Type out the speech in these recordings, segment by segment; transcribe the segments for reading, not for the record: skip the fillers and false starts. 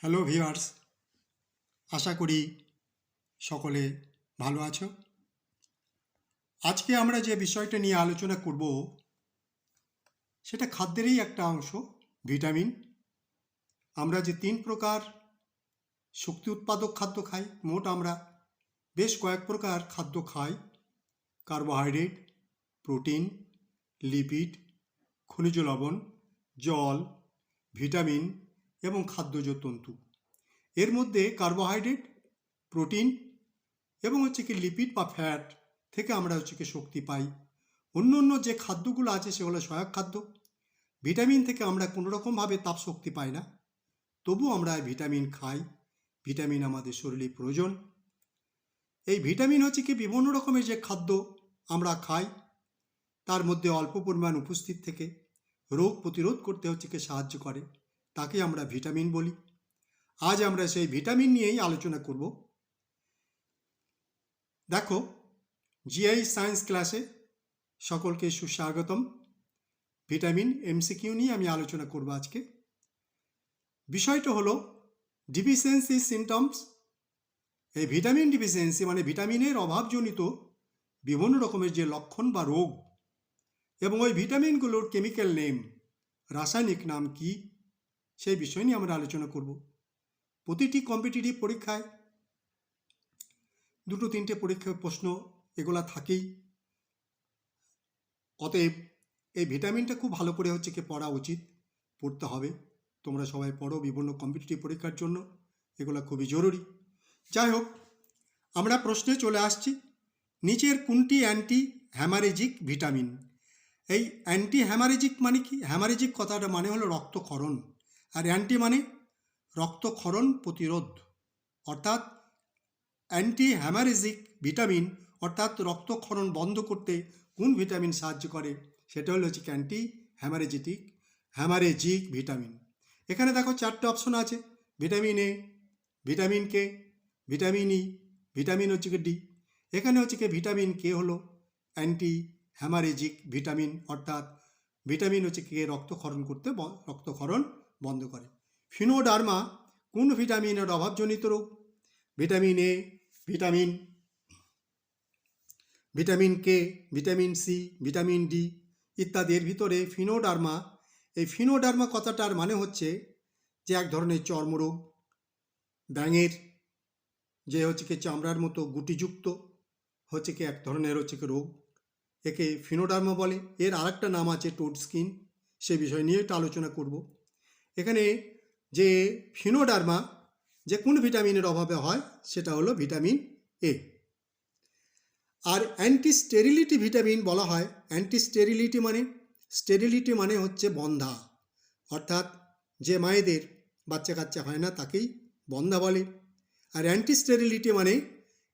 Hello viewers, আশা করি সকলে ভালো আছো। আজকে আমরা যে বিষয়টা নিয়ে আলোচনা করব সেটা খাদ্যেরই একটা অংশ, ভিটামিন। আমরা যে 3 প্রকার শক্তি উৎপাদক খাদ্য খাই, মোট আমরা বেশ কয়েক প্রকার খাদ্য খাই: কার্বোহাইড্রেট, প্রোটিন, লিপিড, খনিজ লবণ, জল, ভিটামিন এবং খাদ্যজ তন্তু। এর মধ্যে কার্বোহাইড্রেট, প্রোটিন এবং লিপিড বা ফ্যাট থেকে আমরা শক্তি পাই। অন্য যে খাদ্যগুলো আছে সেগুলো সহায়ক খাদ্য। ভিটামিন থেকে আমরা কোনো রকমভাবে তাপ শক্তি পাই না, তবু আমরা ভিটামিন খাই। ভিটামিন আমাদের শরীরে প্রয়োজন। এই ভিটামিন বিভিন্ন রকমের যে খাদ্য আমরা খাই তার মধ্যে অল্প পরিমাণ উপস্থিত থেকে রোগ প্রতিরোধ করতে সাহায্য করে, তাকে আমরা ভিটামিন বলি। আজ আমরা সেই ভিটামিন নিয়েই আলোচনা করব। দেখো, জিআই সায়েন্স ক্লাসে সকলকে সুস্বাগতম। ভিটামিন এমসিকিউ নিয়ে আমি আলোচনা করব আজকে। বিষয়টা হলো ডিফিসিয়েন্সি সিমটমস। এই ভিটামিন ডিফিসিয়েন্সি মানে ভিটামিনের অভাবজনিত বিভিন্ন রকমের যে লক্ষণ বা রোগ, এবং ওই ভিটামিনগুলোর কেমিক্যাল নেম, রাসায়নিক নাম কি, সেই বিষয় নিয়ে আমরা আলোচনা করব। প্রতিটি কম্পিটিটিভ পরীক্ষায় 2-3টে পরীক্ষার প্রশ্ন এগুলা থাকেই। অতএব এই ভিটামিনটা খুব ভালো করে পড়া উচিত, পড়তে হবে। তোমরা সবাই পড়ো বিভিন্ন কম্পিটিটিভ পরীক্ষার জন্য, এগুলো খুবই জরুরি। যাই হোক, আমরা প্রশ্নে চলে আসছি। নিচের কোনটি অ্যান্টি হ্যামারেজিক ভিটামিন? এই অ্যান্টি হ্যামারেজিক মানে কি? হ্যামারেজিক কথাটা মানে হলো রক্তক্ষরণ, আর অ্যান্টি মানে রক্তক্ষরণ প্রতিরোধ। অর্থাৎ অ্যান্টি হ্যামারেজিক ভিটামিন অর্থাৎ রক্তক্ষরণ বন্ধ করতে কোন ভিটামিন সাহায্য করে? সেটা হলো অ্যান্টি হ্যামারেজিক ভিটামিন। এখানে দেখো 4টে অপশন আছে: vitamin A, vitamin K, vitamin E, vitamin D. এখানে ভিটামিন কে হলো অ্যান্টি হ্যামারেজিক ভিটামিন, অর্থাৎ ভিটামিন কে রক্তক্ষরণ বন্ধ করে। ফিনোডার্মা কোন ভিটামিনের অভাবজনিত রোগ? Vitamin A, vitamin K, vitamin C, vitamin D ইত্যাদি। এর ভিতরে ফিনোডার্মা, এই ফিনোডার্মা কথাটার মানে হচ্ছে যে এক ধরনের চর্মরোগ, ব্যাঙের যে চামড়ার মতো গুটিযুক্ত এক ধরনের রোগ, একে ফিনোডার্মা বলে। এর আরেকটা নাম আছে টোড স্কিন, সে বিষয় নিয়ে একটু আলোচনা করব। এখানে যে ফিনোডার্মা যে কোন ভিটামিনের অভাবে হয় সেটা হলো ভিটামিন এ। আর অ্যান্টি স্টেরিলিটি ভিটামিন বলা হয়। অ্যান্টি স্টেরিলিটি মানে হচ্ছে বন্ধা, অর্থাৎ যে মায়েদের বাচ্চা কাচ্চা হয় না তাকেই বন্ধা বলে। আর অ্যান্টি স্টেরিলিটি মানে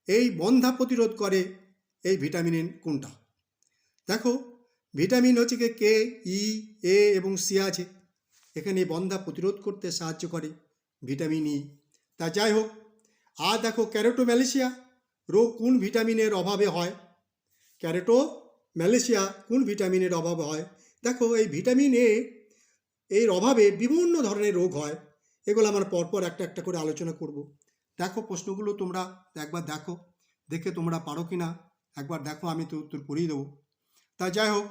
এই বন্ধা প্রতিরোধ করে এই ভিটামিনের কোনটা? দেখো, ভিটামিন কে, ই, এ এবং সি আছে। এখানে বন্ধা প্রতিরোধ করতে সাহায্য করে ভিটামিন ই। তা যাই হোক, আর দেখো, ক্যারোটোম্যালেশিয়া রোগ কোন ভিটামিনের অভাবে হয়? ক্যারোটোম্যালেশিয়া কোন ভিটামিনের অভাবে হয়? দেখো, এই ভিটামিন এ এর অভাবে বিভিন্ন ধরনের রোগ হয়। এগুলো আমরা পরপর একটা একটা করে আলোচনা করব। দেখো, প্রশ্নগুলো তোমরা একবার দেখো, দেখে তোমরা পারো কি না একবার দেখো, আমি তো উত্তর করিয়ে দেবো। তা যাই হোক,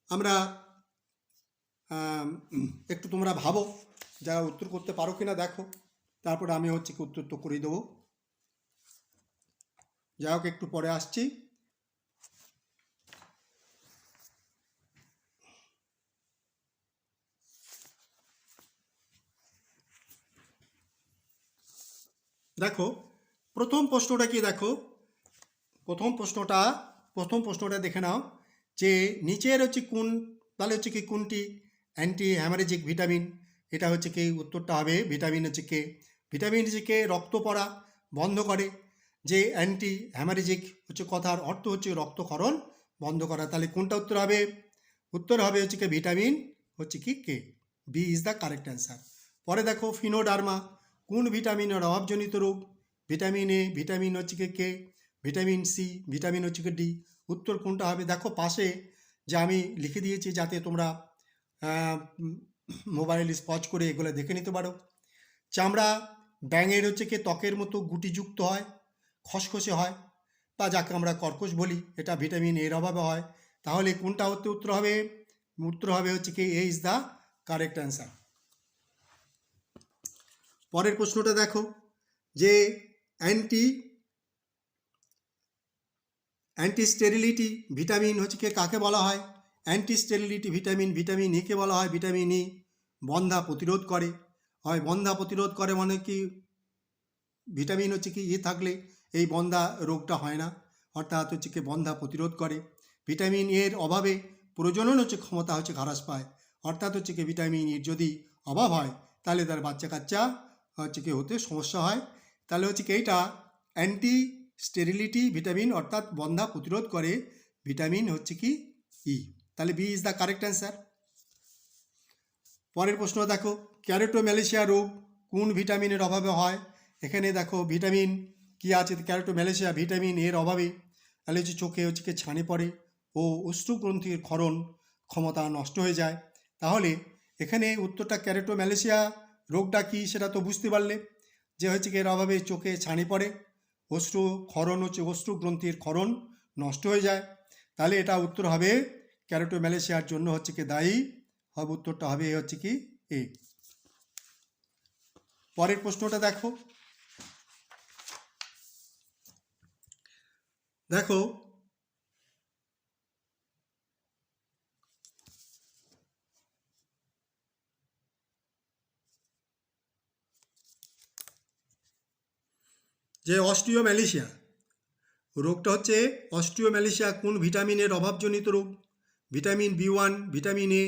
আমরা একটু তোমরা ভাবো, যারা উত্তর করতে পারো কিনা দেখো, তারপরে আমি উত্তর তো করিয়ে দেবো। যাই হোক, একটু পরে আসছি। দেখো, প্রথম প্রশ্নটা কি? দেখো, প্রথম প্রশ্নটা দেখে নাও যে নিচের কোন, তাহলে কোনটি অ্যান্টি হ্যামারেজিক ভিটামিন? এটা উত্তরটা হবে ভিটামিন কে। ভিটামিন কে রক্ত পড়া বন্ধ করে। যে অ্যান্টি হ্যামারেজিক কথার অর্থ রক্তক্ষরণ বন্ধ করা। তাহলে কোনটা উত্তর হবে? উত্তর হবে vitamin K. B is the correct answer. পরে দেখো, ফিনোডার্মা কোন ভিটামিনের অভাবজনিত রোগ? Vitamin A, vitamin K, vitamin C, vitamin D. উত্তর কোনটা হবে? দেখো, পাশে যে আমি লিখে দিয়েছি যাতে তোমরা মোবাইল স্পজ করে এগুলো দেখে নিতে পারো। চামড়া ব্যাঙের হচ্ছে কি ত্বকের মতো গুটিযুক্ত হয়, খসখসে হয়, বা যাকে আমরা কর্কশ বলি, এটা ভিটামিন এর অভাবে হয়। তাহলে কোনটা হতে উত্তর হবে? উত্তর হবে হচ্ছে কি এ ইজ দ্য কারেক্ট অ্যান্সার। পরের প্রশ্নটা দেখো যে অ্যান্টি স্টেরিলিটি ভিটামিন হচ্ছে কি কাকে বলা হয়? অ্যান্টি স্টেরিলিটি ভিটামিন একে বলা হয়। ভিটামিন ই বন্ধ্যা প্রতিরোধ করে। হয় বন্ধ্যা প্রতিরোধ করে মানে কি ভিটামিন হচ্ছে কি ই থাকলে এই বন্ধ্যা রোগটা হয় না, অর্থাৎ হচ্ছে কি বন্ধ্যা প্রতিরোধ করে। ভিটামিন এর অভাবে প্রজনন হচ্ছে ক্ষমতা হচ্ছে হ্রাস পায়, অর্থাৎ হচ্ছে কি ভিটামিন এর যদি অভাব হয় তাহলে তার বাচ্চা কাচ্চা হচ্ছে কি হতে সমস্যা হয়। তাহলে হচ্ছে কি এইটা অ্যান্টি স্টেরিলিটি ভিটামিন, অর্থাৎ বন্ধ্যা প্রতিরোধ করে ভিটামিন হচ্ছে কি ই। তাহলে B is the correct answer. পরের প্রশ্ন দেখো ক্যারোটোম্যালেশিয়া রোগ কোন ভিটামিনের অভাবে হয়? এখানে দেখো ভিটামিন কি আছে, ক্যারোটোম্যালেশিয়া ভিটামিন এর অভাবে তাহলে হচ্ছে চোখে হচ্ছে কি ছানি পড়ে ও অশ্রুগ্রন্থির ক্ষরণ ক্ষমতা নষ্ট হয়ে যায়। তাহলে এখানে উত্তরটা ক্যারোটোম্যালেশিয়া রোগটা কি সেটা তো বুঝতে পারলে, যে হচ্ছে কি এর অভাবে চোখে ছানি পড়ে, ক্ষরণ হচ্ছে অশ্রুগ্রন্থির ক্ষরণ নষ্ট হয়ে যায়। তাহলে এটা উত্তর হবে ক্যারোটোম্যালেশিয়ার জন্য হচ্ছে কি দায়ী হবে, উত্তরটা হবে হচ্ছে কি এ। পরের প্রশ্নটা দেখো দেখো যে অস্টিওম্যালেশিয়া রোগটা হচ্ছে অস্টিওম্যালেশিয়া কোন ভিটামিনের অভাবজনিত রোগ? Vitamin B one, vitamin A,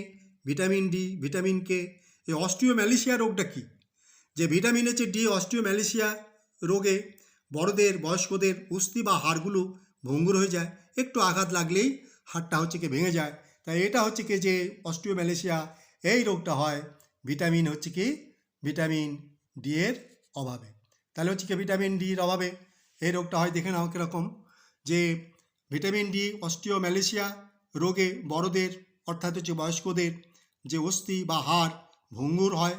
vitamin D, vitamin K. এই অস্টিওম্যালেশিয়া রোগটা কি? যে ভিটামিন হচ্ছে ডি অস্টিওম্যালেশিয়া রোগে বড়দের বয়স্কদের অস্থি বা হাড়গুলো ভঙ্গুর হয়ে যায়, একটু আঘাত লাগলেই হাড়টা হচ্ছে কি ভেঙে যায়। তাই এটা হচ্ছে কি যে অস্টিওম্যালেশিয়া এই রোগটা হয় ভিটামিন হচ্ছে কি ভিটামিন ডি এর অভাবে। তাহলে হচ্ছে কি ভিটামিন ডির অভাবে এই রোগটা হয়। দেখে নাও কীরকম, যে ভিটামিন ডি অস্টিওম্যালেশিয়া রোগে বড়দের অর্থাৎ হচ্ছে বয়স্কদের যে অস্থি বা হাড় ভঙ্গুর হয়,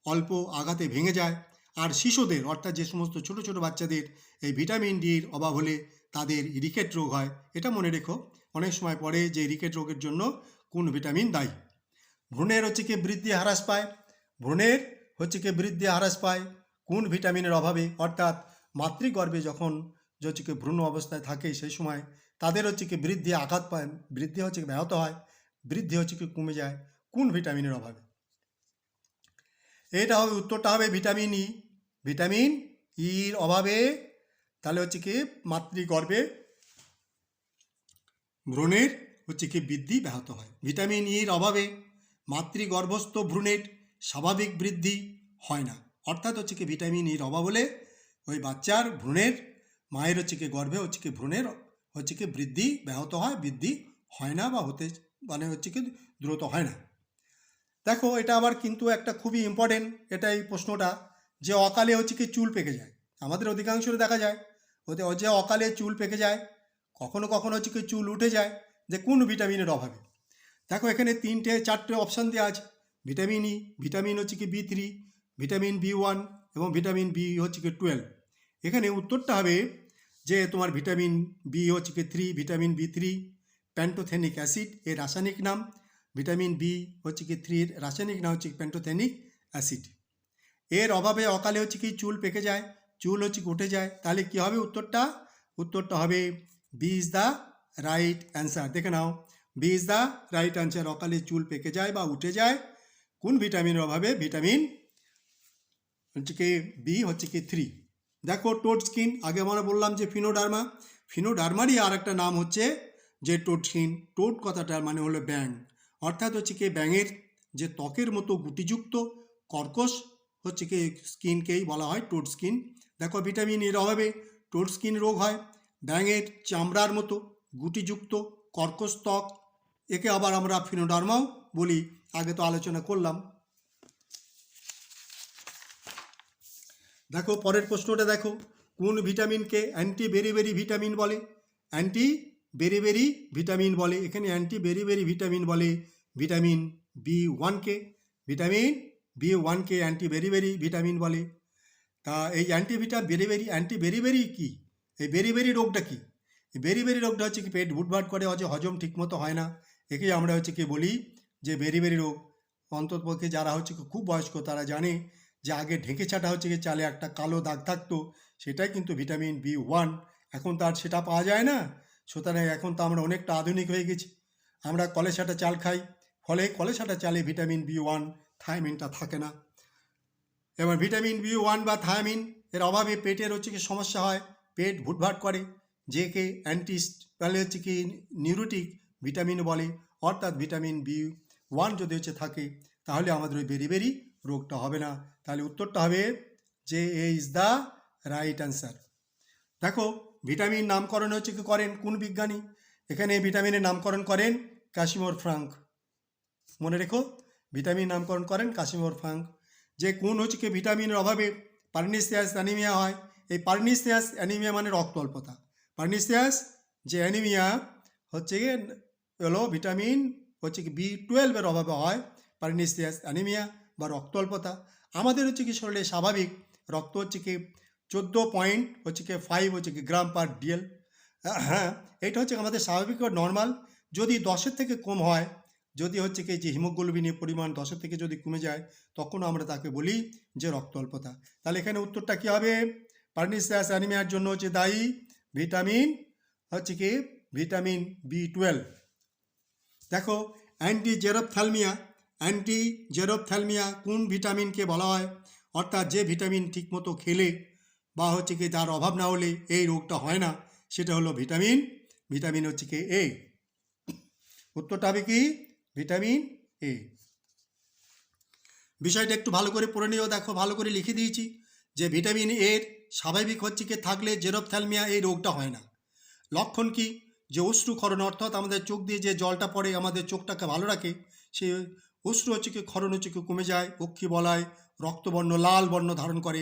অল্প আঘাতে ভেঙে যায়। আর শিশুদের অর্থাৎ যে সমস্ত ছোট ছোট বাচ্চাদের এই ভিটামিন ডির অভাব হলে তাদের রিকেট রোগ হয়। এটা মনে রেখো, অনেক সময় পরে যে রিকেট রোগের জন্য কোন ভিটামিন দায়ী। ভ্রূণের হচ্ছে কি বৃদ্ধি হ্রাস পায়, ভ্রূণের হচ্ছে কি বৃদ্ধি হ্রাস পায় কোন ভিটামিনের অভাবে? অর্থাৎ মাতৃগর্ভে যখন হচ্ছে কি ভ্রূণ অবস্থায় থাকে সেই সময় তাদের হচ্ছে কি বৃদ্ধি আঘাত পায়, বৃদ্ধি হচ্ছে কি ব্যাহত হয়, বৃদ্ধি হচ্ছে কি কমে যায় কোন ভিটামিনের অভাবে? এটা হবে উত্তরটা হবে ভিটামিন ই। ভিটামিন ইর অভাবে তাহলে হচ্ছে কি মাতৃগর্ভে ভ্রূণের হচ্ছে কি বৃদ্ধি ব্যাহত হয়। ভিটামিন ইর অভাবে মাতৃগর্ভস্থ ভ্রূণের স্বাভাবিক বৃদ্ধি হয় না, অর্থাৎ হচ্ছে কি ভিটামিন ইর অভাব হলে ওই বাচ্চার ভ্রূণের মায়ের হচ্ছে কি গর্ভে হচ্ছে কি ভ্রূণের হচ্ছে কি বৃদ্ধি ব্যাহত হয়, বৃদ্ধি হয় না বা হতে মানে হচ্ছে কি দ্রুত হয় না। দেখো এটা আবার কিন্তু একটা খুবই ইম্পর্টেন্ট এটা এই প্রশ্নটা, যে অকালে হচ্ছে কি চুল পেকে যায়। আমাদের অধিকাংশই দেখা যায় ওতে যে অকালে চুল পেকে যায়, কখনো কখনো হচ্ছে কি চুল উঠে যায়, যে কোন ভিটামিনের অভাবে? দেখো এখানে 3-4টে অপশান দেওয়া আছে। ভিটামিন ই, ভিটামিন হচ্ছে কি বি3, ভিটামিন বি1 এবং ভিটামিন বি হচ্ছে কি 12। এখানে উত্তরটা হবে যে তোমার ভিটামিন বি হচ্ছে কি 3, ভিটামিন বি3 প্যান্টোথেনিক অ্যাসিড এর রাসায়নিক নাম। ভিটামিন বি হচ্ছে কি 3 এর রাসায়নিক নাম হচ্ছে প্যান্টোথেনিক অ্যাসিড। এর অভাবে অকালে হচ্ছে কি চুল পেকে যায়, চুল হচ্ছে কি উঠে যায়। তাহলে কি হবে উত্তরটা? উত্তরটা হবে B is the right answer. দেখে নাও, B is the right answer. অকালে চুল পেকে যায় বা উঠে যায় কোন ভিটামিনের অভাবে? ভিটামিন হচ্ছে কি বি হচ্ছে কি 3। দেখো টোড স্কিন, আগে আমরা বললাম যে ফিনোডার্মা, ফিনোডার্মারই আর একটা নাম হচ্ছে যে টোড স্কিন। টোড কথাটার মানে হলো ব্যাঙ, অর্থাৎ হচ্ছে কি ব্যাঙের যে ত্বকের মতো গুটিযুক্ত কর্কশ হচ্ছে কি স্কিনকেই বলা হয় টোড স্কিন। দেখো ভিটামিন এর অভাবে টোড স্কিন রোগ হয়। ব্যাঙের চামড়ার মতো গুটিযুক্ত কর্কশ ত্বক, একে আবার আমরা ফিনোডার্মাও বলি, আগে তো আলোচনা করলাম। দেখো পরের প্রশ্নটা দেখো, কোন ভিটামিনকে অ্যান্টি বেরিবেরি ভিটামিন বলে? অ্যান্টি বেরিবেরি ভিটামিন বলে, এখানে অ্যান্টি বেরিবেরি ভিটামিন বলে ভিটামিন বি1কে। ভিটামিন B1কে অ্যান্টি বেরিবেরি ভিটামিন বলে। তা এই অ্যান্টি বেরিবেরি কি? এই বেরিবেরি রোগটা কি? এই বেরিবেরি রোগটা হচ্ছে কি পেট ভুটভাট করে, হজম ঠিকমতো হয় না। একেই আমরা হচ্ছে কি বলি যে বেরিবেরি রোগ। অন্ততপক্ষে যারা হচ্ছে কি খুব বয়স্ক তারা জানে যে আগে ঢেকে ছাটা হচ্ছে কি চালে একটা কালো দাগ থাকতো, সেটাই কিন্তু ভিটামিন B1। এখন তো আর সেটা পাওয়া যায় না। সুতরাং এখন তো আমরা অনেকটা আধুনিক হয়ে গেছি। আমরা কলেসাটা চাল খাই, ফলে কলেসাটা চালে ভিটামিন B1 থায়ামিনটা থাকে না। এবার ভিটামিন B1 বা থায়ামিন এর অভাবে পেটের হচ্ছে কি সমস্যা হয়, পেট ভুটভাট করে, যে কে তাহলে হচ্ছে কি নিউরোটিক ভিটামিন বলে। অর্থাৎ ভিটামিন B1 যদি হচ্ছে থাকে তাহলে আমাদের ওই বেরিবেরি রোগটা হবে না। তাহলে উত্তরটা হবে যে এ ইজ দ্য রাইট অ্যান্সার। দেখো, ভিটামিন নামকরণ হচ্ছে কি করেন কোন বিজ্ঞানী? এখানে ভিটামিনের নামকরণ করেন কাশিমোর ফ্রাঙ্ক। মনে রেখো, ভিটামিন নামকরণ করেন কাশিমোর ফ্রাঙ্ক। যে কোন হচ্ছে কি ভিটামিনের অভাবে পার্নিসিয়াস অ্যানিমিয়া হয়। এই পার্নিসিয়াস অ্যানিমিয়া মানে রক্ত অল্পতা। পার্নিসিয়াস যে অ্যানিমিয়া হচ্ছে হলো ভিটামিন হচ্ছে কি B12 এর অভাবে হয় পার্নিসিয়াস অ্যানিমিয়া বা রক্ত অল্পতা। আমাদের হচ্ছে কি শরীরে স্বাভাবিক রক্ত হচ্ছে কি 14.5 হচ্ছে কি গ্রাম পার ডিএল। হ্যাঁ, এটা হচ্ছে আমাদের স্বাভাবিক ও নর্মাল। যদি 10-এর থেকে কম হয়, যদি হচ্ছে কি যে হিমোগ্লোবিনের পরিমাণ 10-এর থেকে যদি কমে যায়, তখন আমরা তাকে বলি যে রক্ত অল্পতা। তাহলে এখানে উত্তরটা কী হবে? পার্নিসিয়াস অ্যানিমিয়ার জন্য হচ্ছে দায়ী ভিটামিন হচ্ছে কি ভিটামিন B12। দেখো, অ্যান্টি জেরোপথ্যালমিয়া কোন ভিটামিনকে বলা হয়? অর্থাৎ যে ভিটামিন ঠিকমতো খেলে বা হচ্ছে কি তার অভাব না হলে এই রোগটা হয় না, সেটা হলো ভিটামিন হচ্ছে কি এ। উত্তরটা হবে কি ভিটামিন এ। বিষয়টা একটু ভালো করে পড়ে নিও। দেখো, ভালো করে লিখে দিয়েছি যে ভিটামিন এর স্বাভাবিক হচ্ছে কি থাকলে জেরোপথ্যালমিয়া এই রোগটা হয় না। লক্ষণ কি? যে অশ্রুক্ষরণ, অর্থাৎ আমাদের চোখ দিয়ে যে জলটা পড়ে আমাদের চোখটাকে ভালো রাখে, সেই অশ্রু হচ্ছে কি ক্ষরণ হচ্ছে কি কমে যায়, অক্ষি বলায় রক্তবর্ণ লাল বর্ণ ধারণ করে।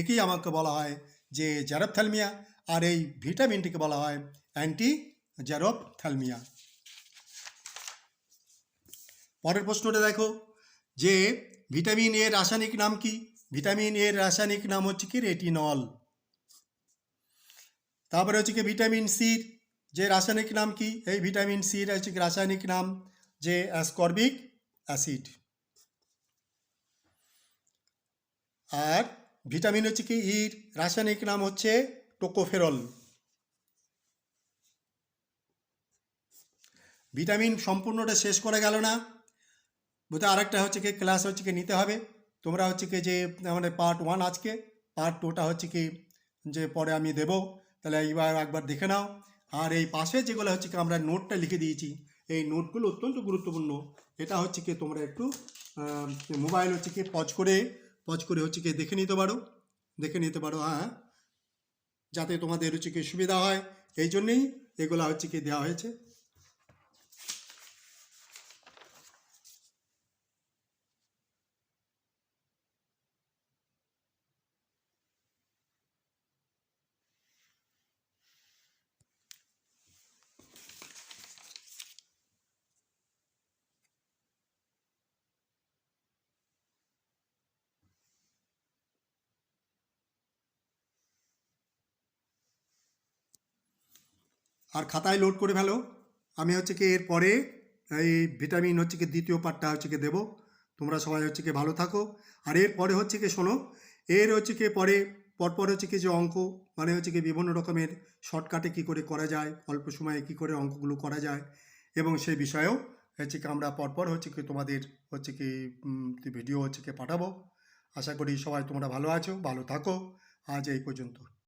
একেই আমাকে বলা হয় যে জেরোপথ্যালমিয়া। আর এই ভিটামিনটিকে বলা হয় অ্যান্টি জেরোপথ্যালমিয়া। পরের প্রশ্নটা দেখো যে ভিটামিন এর রাসায়নিক নাম কি? ভিটামিন এর রাসায়নিক নাম হচ্ছে কি রেটিনল। তারপরে হচ্ছে কি ভিটামিন সির যে রাসায়নিক নাম কি? এই ভিটামিন সির হচ্ছে কি রাসায়নিক নাম যে অ্যাসকর্বিক অ্যাসিড। আর ভিটামিন হচ্ছে কি ইর রাসায়নিক নাম হচ্ছে টোকোফেরল। ভিটামিন সম্পূর্ণটা শেষ করে গেল না, বোধহয় আরেকটা হচ্ছে কি ক্লাস হচ্ছে কি নিতে হবে। তোমরা হচ্ছে কি যে আমাদের পার্ট 1 আজকে, পার্ট 2টা হচ্ছে কি যে পরে আমি দেব। তাহলে এইবার একবার দেখে নাও। আর এই পাশে যেগুলো হচ্ছে কি আমরা নোটটা লিখে দিয়েছি, এই নোটগুলো অত্যন্ত গুরুত্বপূর্ণ। এটা হচ্ছে কি তোমরা একটু মোবাইল হচ্ছে কি পজ করে হচ্ছে কি দেখে নিতে পারো। হ্যাঁ, যাতে তোমাদের হচ্ছে কি সুবিধা হয়, এই জন্যেই এগুলো হচ্ছে কি দেওয়া হয়েছে। আর খাতায় লোড করে ফেলো। আমি হচ্ছে কি এরপরে এই ভিটামিন হচ্ছে কি দ্বিতীয় পার্টটা হচ্ছে কি দেবো। তোমরা সবাই হচ্ছে কি ভালো থাকো। আর এরপরে হচ্ছে কি শোনো, এর হচ্ছে কি পরপর হচ্ছে কি যে অঙ্ক, মানে হচ্ছে কি বিভিন্ন রকমের শর্টকাটে কী করে করা যায়, অল্প সময়ে কী করে অঙ্কগুলো করা যায়, এবং সেই বিষয়েও হচ্ছে কি আমরা পরপর হচ্ছে কি তোমাদের হচ্ছে কি ভিডিও হচ্ছে কি পাঠাবো। আশা করি সবাই তোমরা ভালো আছো, ভালো থাকো। আজ এই পর্যন্ত।